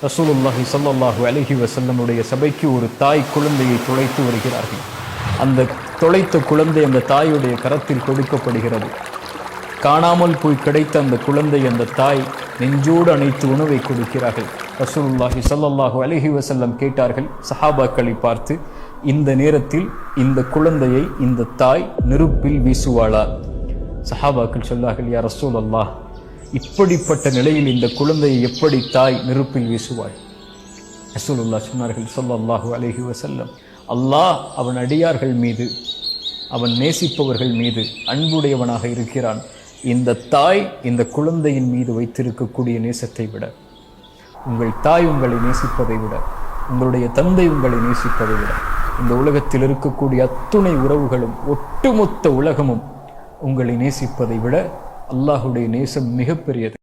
ரசூலுல்லாஹி ஸல்லல்லாஹு அலைஹி வஸல்லமுடைய சபைக்கு ஒரு தாய் குழந்தையை தொலைத்து வருகிறார்கள். அந்த தொலைத்த குழந்தை அந்த தாயுடைய கரத்தில் கொடுக்கப்படுகிறது. காணாமல் போய் கிடைத்த அந்த குழந்தை அந்த தாய் நெஞ்சோடு அணைத்து உணவை கொடுக்கிறார்கள். ரசூலுல்லாஹி ஸல்லல்லாஹு அலைஹி வஸல்லம் கேட்டார்கள் சஹாபாக்களை பார்த்து, இந்த நேரத்தில் இந்த குழந்தையை இந்த தாய் நெருப்பில் வீசுவாளா? சஹாபாக்கள் சொன்னார்கள், யா ரசூலல்லாஹ், இப்படிப்பட்ட நிலையில் இந்த குழந்தையை எப்படி தாய் நெருப்பில் வீசுவாள்? ரசூலுல்லாஹ் சொன்னார்கள் ஸல்லல்லாஹு அலைஹி வஸல்லம், அல்லாஹ் அவன் அடியார்கள் மீது, அவன் நேசிப்பவர்கள் மீது அன்புடையவனாக இருக்கிறான். இந்த தாய் இந்த குழந்தையின் மீது வைத்திருக்கக்கூடிய நேசத்தை விட, உங்கள் தாய் உங்களை நேசிப்பதை விட, உங்களுடைய தந்தை உங்களை நேசிப்பதை விட, இந்த உலகத்தில் இருக்கக்கூடிய அத்துணை உறவுகளும் ஒட்டுமொத்த உலகமும் உங்களை நேசிப்பதை விட அல்லாஹுடைய நேசம் மிகப்பெரியது.